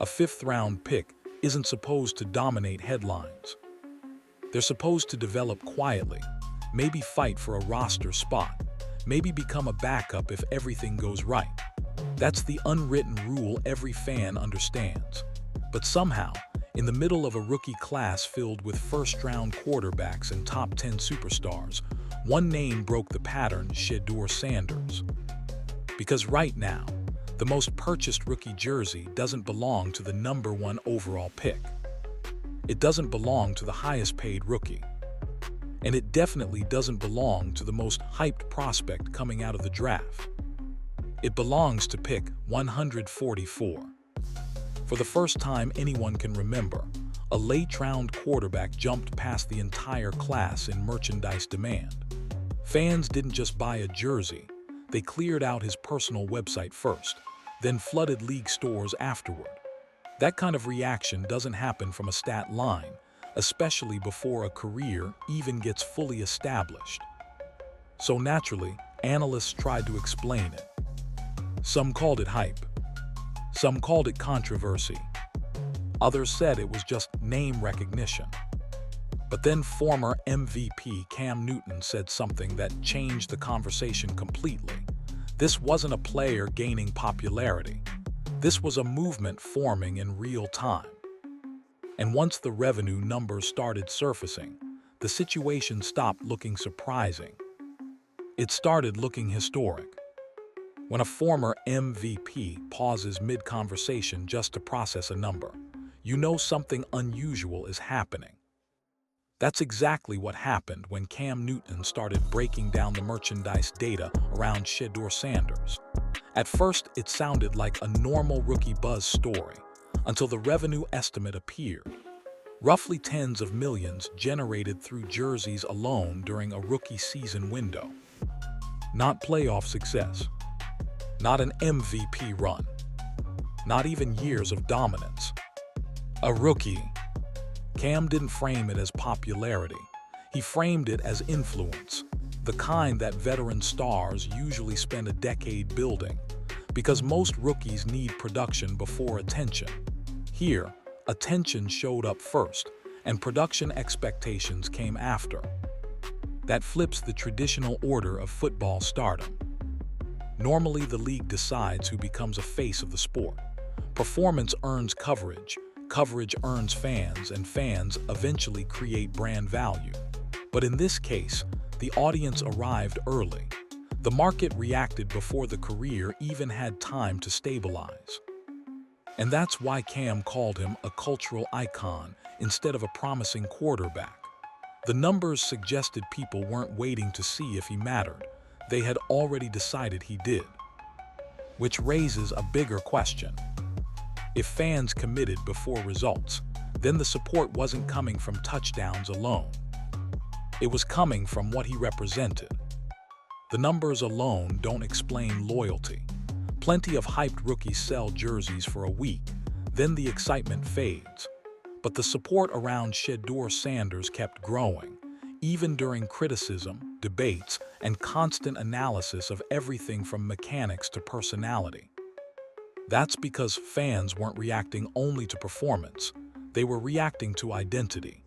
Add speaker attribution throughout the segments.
Speaker 1: A fifth-round pick isn't supposed to dominate headlines. They're supposed to develop quietly, maybe fight for a roster spot, maybe become a backup if everything goes right. That's the unwritten rule every fan understands. But somehow, in the middle of a rookie class filled with first-round quarterbacks and top 10 superstars, one name broke the pattern: Shedeur Sanders. Because right now, the most purchased rookie jersey doesn't belong to the #1 overall pick. It doesn't belong to the highest-paid rookie. And it definitely doesn't belong to the most hyped prospect coming out of the draft. It belongs to pick 144. For the first time anyone can remember, a late-round quarterback jumped past the entire class in merchandise demand. Fans didn't just buy a jersey, they cleared out his personal website first, then flooded league stores afterward. That kind of reaction doesn't happen from a stat line, especially before a career even gets fully established. So naturally, analysts tried to explain it. Some called it hype. Some called it controversy. Others said it was just name recognition. But then former MVP Cam Newton said something that changed the conversation completely. This wasn't a player gaining popularity. This was a movement forming in real time. And once the revenue numbers started surfacing, the situation stopped looking surprising. It started looking historic. When a former MVP pauses mid-conversation just to process a number, you know something unusual is happening. That's exactly what happened when Cam Newton started breaking down the merchandise data around Shedeur Sanders. At first, it sounded like a normal rookie buzz story, until the revenue estimate appeared. Roughly tens of millions generated through jerseys alone during a rookie season window. Not playoff success. Not an MVP run. Not even years of dominance. A rookie. Cam didn't frame it as popularity. He framed it as influence, the kind that veteran stars usually spend a decade building, because most rookies need production before attention. Here, attention showed up first, and production expectations came after. That flips the traditional order of football stardom. Normally, the league decides who becomes a face of the sport. Performance earns coverage, coverage earns fans, and fans eventually create brand value. But in this case, the audience arrived early. The market reacted before the career even had time to stabilize. And that's why Cam called him a cultural icon instead of a promising quarterback. The numbers suggested people weren't waiting to see if he mattered. They had already decided he did. Which raises a bigger question. If fans committed before results, then the support wasn't coming from touchdowns alone. It was coming from what he represented. The numbers alone don't explain loyalty. Plenty of hyped rookies sell jerseys for a week, then the excitement fades. But the support around Shedeur Sanders kept growing, even during criticism, debates, and constant analysis of everything from mechanics to personality. That's because fans weren't reacting only to performance, they were reacting to identity.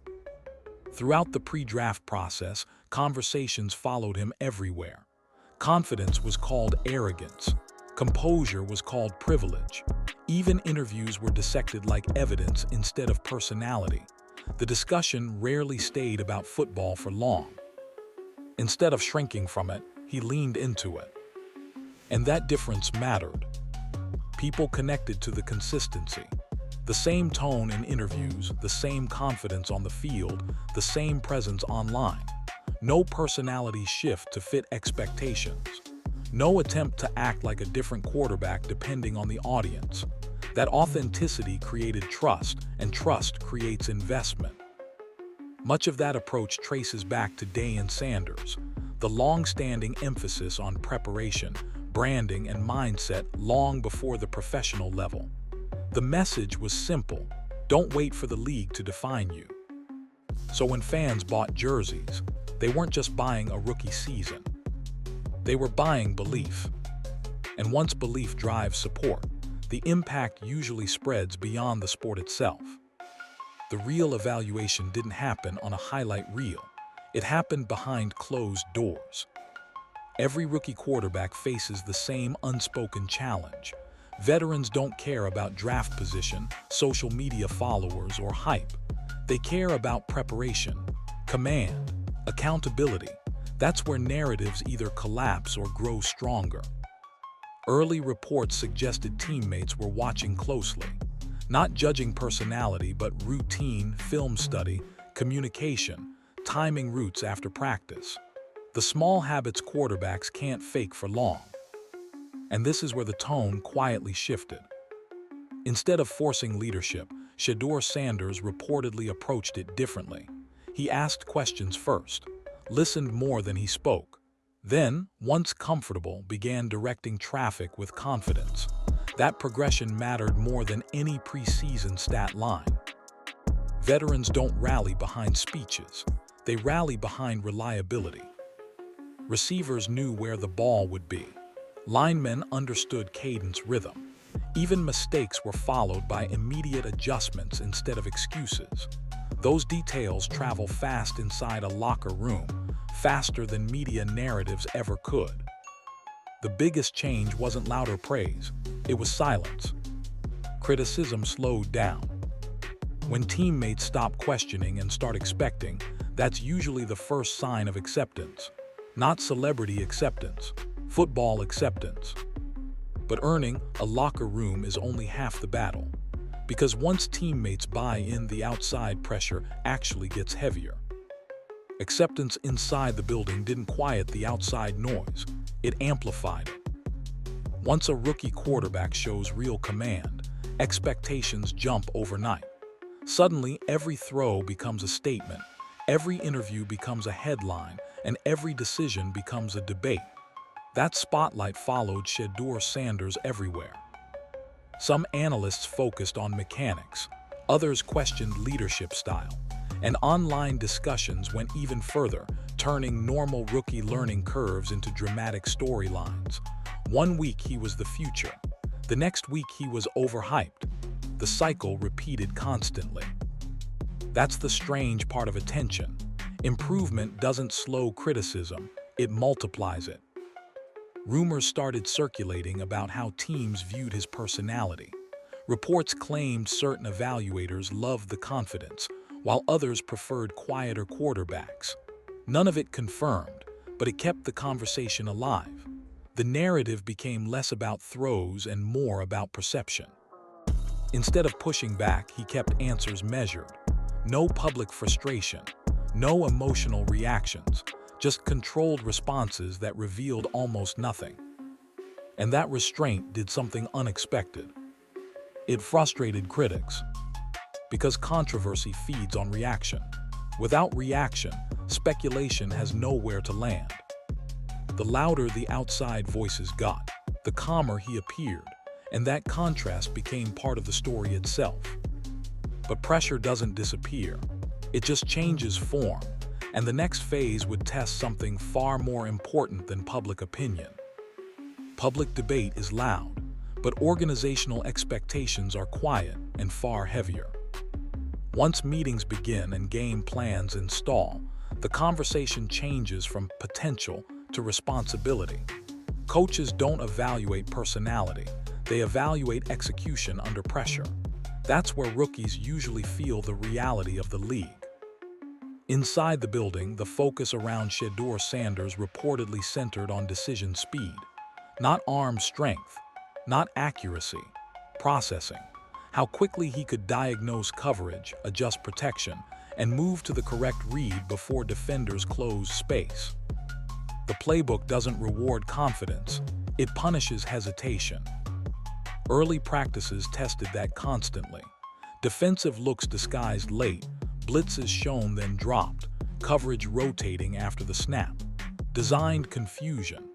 Speaker 1: Throughout the pre-draft process, conversations followed him everywhere. Confidence was called arrogance. Composure was called privilege. Even interviews were dissected like evidence instead of personality. The discussion rarely stayed about football for long. Instead of shrinking from it, he leaned into it. And that difference mattered. People connected to the consistency. The same tone in interviews, the same confidence on the field, the same presence online. No personality shift to fit expectations. No attempt to act like a different quarterback depending on the audience. That authenticity created trust, and trust creates investment. Much of that approach traces back to Deion Sanders, the long-standing emphasis on preparation, branding, and mindset long before the professional level. The message was simple: don't wait for the league to define you. So when fans bought jerseys, they weren't just buying a rookie season. They were buying belief. And once belief drives support, the impact usually spreads beyond the sport itself. The real evaluation didn't happen on a highlight reel. It happened behind closed doors. Every rookie quarterback faces the same unspoken challenge. Veterans don't care about draft position, social media followers, or hype. They care about preparation, command, accountability. That's where narratives either collapse or grow stronger. Early reports suggested teammates were watching closely, not judging personality but routine, film study, communication, timing routes after practice. The small habits quarterbacks can't fake for long. And this is where the tone quietly shifted. Instead of forcing leadership, Shedeur Sanders reportedly approached it differently. He asked questions first, listened more than he spoke. Then, once comfortable, began directing traffic with confidence. That progression mattered more than any preseason stat line. Veterans don't rally behind speeches. They rally behind reliability. Receivers knew where the ball would be. Linemen understood cadence rhythm. Even mistakes were followed by immediate adjustments instead of excuses. Those details travel fast inside a locker room, faster than media narratives ever could. The biggest change wasn't louder praise, it was silence. Criticism slowed down. When teammates stop questioning and start expecting, that's usually the first sign of acceptance. Not celebrity acceptance, football acceptance. But earning a locker room is only half the battle. Because once teammates buy in, the outside pressure actually gets heavier. Acceptance inside the building didn't quiet the outside noise, it amplified it. Once a rookie quarterback shows real command, expectations jump overnight. Suddenly, every throw becomes a statement, every interview becomes a headline, and every decision becomes a debate. That spotlight followed Shedeur Sanders everywhere. Some analysts focused on mechanics, others questioned leadership style, and online discussions went even further, turning normal rookie learning curves into dramatic storylines. One week he was the future, the next week he was overhyped. The cycle repeated constantly. That's the strange part of attention. Improvement doesn't slow criticism, it multiplies it. Rumors started circulating about how teams viewed his personality. Reports claimed certain evaluators loved the confidence, while others preferred quieter quarterbacks. None of it confirmed, but it kept the conversation alive. The narrative became less about throws and more about perception. Instead of pushing back, he kept answers measured. No public frustration, no emotional reactions, just controlled responses that revealed almost nothing. And that restraint did something unexpected. It frustrated critics, because controversy feeds on reaction. Without reaction, speculation has nowhere to land. The louder the outside voices got, the calmer he appeared, and that contrast became part of the story itself. But pressure doesn't disappear. It just changes form, and the next phase would test something far more important than public opinion. Public debate is loud, but organizational expectations are quiet and far heavier. Once meetings begin and game plans install, the conversation changes from potential to responsibility. Coaches don't evaluate personality, they evaluate execution under pressure. That's where rookies usually feel the reality of the league. Inside the building, the focus around Shedeur Sanders reportedly centered on decision speed. Not arm strength, not accuracy, processing. How quickly he could diagnose coverage, adjust protection, and move to the correct read before defenders close space. The playbook doesn't reward confidence, it punishes hesitation. Early practices tested that constantly. Defensive looks disguised late, blitzes shown then dropped, coverage rotating after the snap. Designed confusion.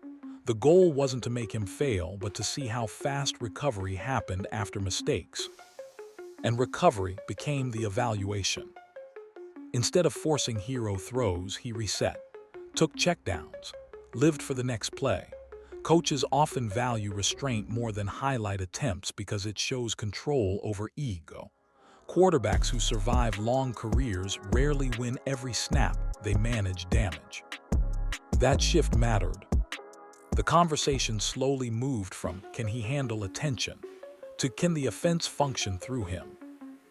Speaker 1: The goal wasn't to make him fail, but to see how fast recovery happened after mistakes. And recovery became the evaluation. Instead of forcing hero throws, he reset, took checkdowns, lived for the next play. Coaches often value restraint more than highlight attempts because it shows control over ego. Quarterbacks who survive long careers rarely win every snap, they manage damage. That shift mattered. The conversation slowly moved from "can he handle attention" to "can the offense function through him?"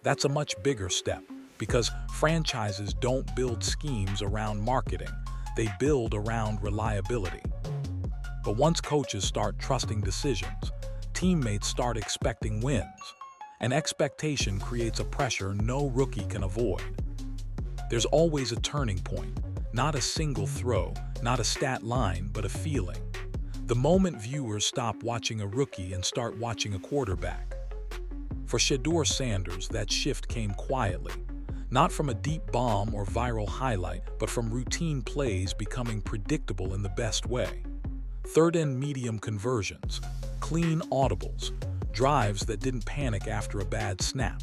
Speaker 1: That's a much bigger step, because franchises don't build schemes around marketing, they build around reliability. But once coaches start trusting decisions, teammates start expecting wins, and expectation creates a pressure no rookie can avoid. There's always a turning point, not a single throw, not a stat line, but a feeling. The moment viewers stop watching a rookie and start watching a quarterback. For Shedeur Sanders, that shift came quietly, not from a deep bomb or viral highlight, but from routine plays becoming predictable in the best way. Third and medium conversions, clean audibles, drives that didn't panic after a bad snap.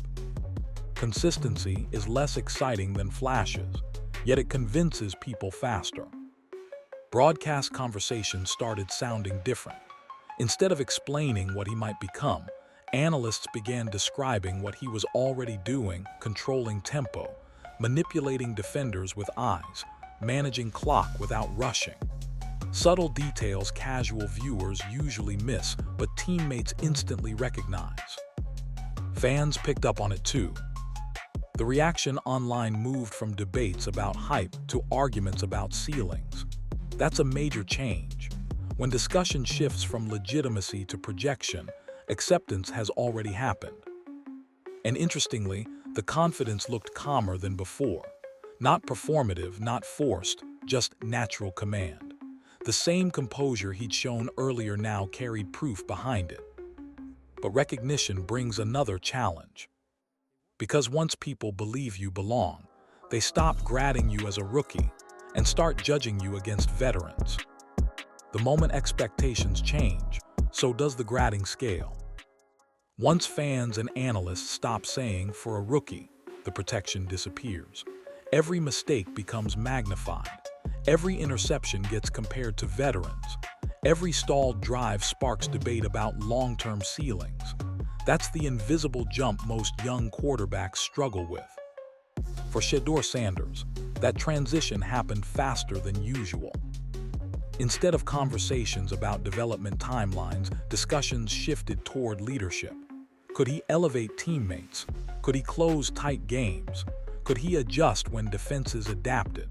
Speaker 1: Consistency is less exciting than flashes, yet it convinces people faster. Broadcast conversations started sounding different. Instead of explaining what he might become, analysts began describing what he was already doing: controlling tempo, manipulating defenders with eyes, managing clock without rushing. Subtle details casual viewers usually miss, but teammates instantly recognize. Fans picked up on it too. The reaction online moved from debates about hype to arguments about ceilings. That's a major change. When discussion shifts from legitimacy to projection, acceptance has already happened. And interestingly, the confidence looked calmer than before. Not performative, not forced, just natural command. The same composure he'd shown earlier now carried proof behind it. But recognition brings another challenge. Because once people believe you belong, they stop grading you as a rookie and start judging you against veterans. The moment expectations change, so does the grading scale. Once fans and analysts stop saying "for a rookie," the protection disappears. Every mistake becomes magnified. Every interception gets compared to veterans. Every stalled drive sparks debate about long-term ceilings. That's the invisible jump most young quarterbacks struggle with. For Shedeur Sanders, that transition happened faster than usual. Instead of conversations about development timelines, discussions shifted toward leadership. Could he elevate teammates? Could he close tight games? Could he adjust when defenses adapted?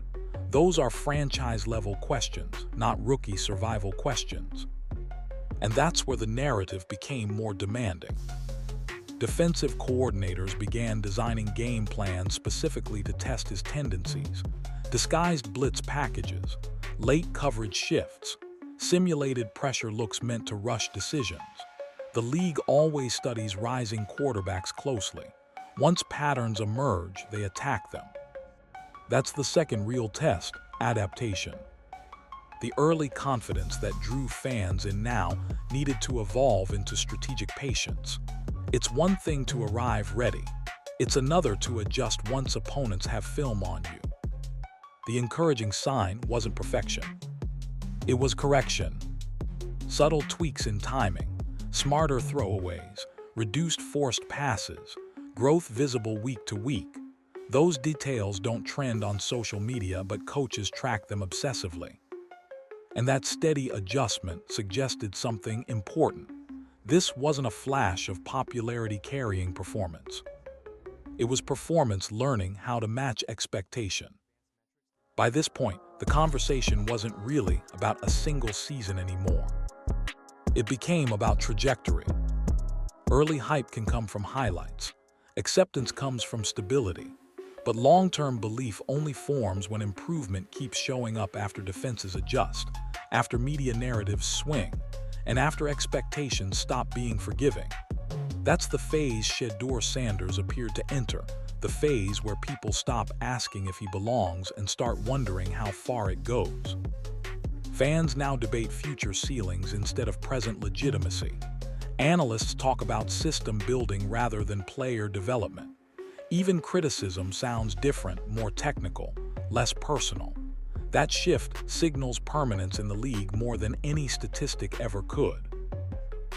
Speaker 1: Those are franchise-level questions, not rookie survival questions. And that's where the narrative became more demanding. Defensive coordinators began designing game plans specifically to test his tendencies. Disguised blitz packages, late coverage shifts, simulated pressure looks meant to rush decisions. The league always studies rising quarterbacks closely. Once patterns emerge, they attack them. That's the second real test: adaptation. The early confidence that drew fans in now needed to evolve into strategic patience. It's one thing to arrive ready. It's another to adjust once opponents have film on you. The encouraging sign wasn't perfection. It was correction. Subtle tweaks in timing, smarter throwaways, reduced forced passes, growth visible week to week. Those details don't trend on social media, but coaches track them obsessively. And that steady adjustment suggested something important. This wasn't a flash of popularity carrying performance. It was performance learning how to match expectation. By this point, the conversation wasn't really about a single season anymore. It became about trajectory. Early hype can come from highlights. Acceptance comes from stability. But long-term belief only forms when improvement keeps showing up after defenses adjust, after media narratives swing, and after expectations stop being forgiving. That's the phase Shedeur Sanders appeared to enter, the phase where people stop asking if he belongs and start wondering how far it goes. Fans now debate future ceilings instead of present legitimacy. Analysts talk about system building rather than player development. Even criticism sounds different, more technical, less personal. That shift signals permanence in the league more than any statistic ever could.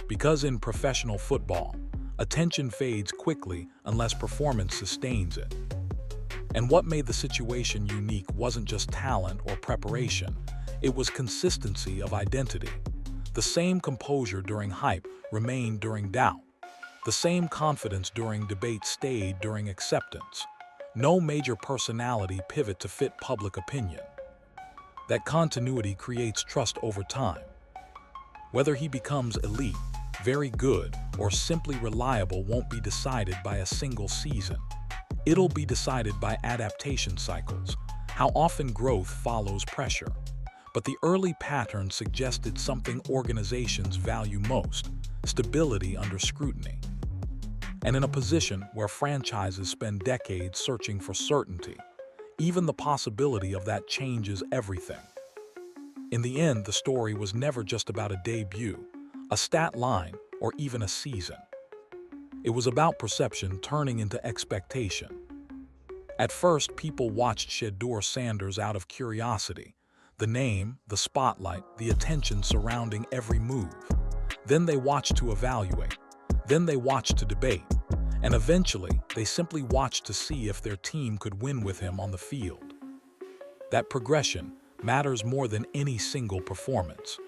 Speaker 1: Because in professional football, attention fades quickly unless performance sustains it. And what made the situation unique wasn't just talent or preparation, it was consistency of identity. The same composure during hype remained during doubt. The same confidence during debate stayed during acceptance. No major personality pivot to fit public opinion. That continuity creates trust over time. Whether he becomes elite, very good, or simply reliable won't be decided by a single season. It'll be decided by adaptation cycles, how often growth follows pressure. But the early pattern suggested something organizations value most: stability under scrutiny. And in a position where franchises spend decades searching for certainty, even the possibility of that changes everything. In the end, the story was never just about a debut, a stat line, or even a season. It was about perception turning into expectation. At first, people watched Shedeur Sanders out of curiosity. The name, the spotlight, the attention surrounding every move. Then they watched to evaluate. Then they watched to debate. And eventually, they simply watched to see if their team could win with him on the field. That progression matters more than any single performance.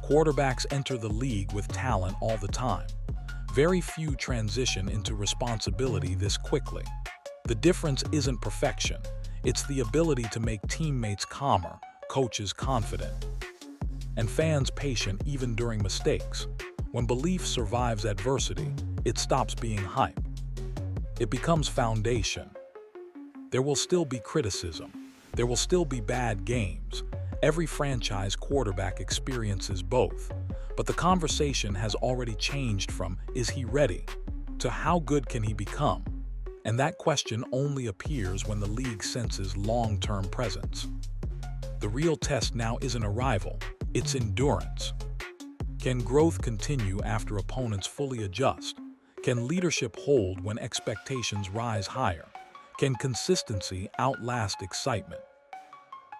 Speaker 1: Quarterbacks enter the league with talent all the time. Very few transition into responsibility this quickly. The difference isn't perfection, it's the ability to make teammates calmer, coaches confident, and fans patient even during mistakes. When belief survives adversity, it stops being hype. It becomes foundation. There will still be criticism. There will still be bad games. Every franchise quarterback experiences both. But the conversation has already changed from "is he ready?" to "how good can he become?" And that question only appears when the league senses long-term presence. The real test now isn't arrival, it's endurance. Can growth continue after opponents fully adjust? Can leadership hold when expectations rise higher? Can consistency outlast excitement?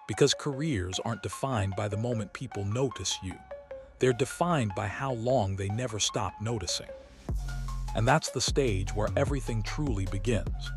Speaker 1: Because careers aren't defined by the moment people notice you. They're defined by how long they never stop noticing. And that's the stage where everything truly begins.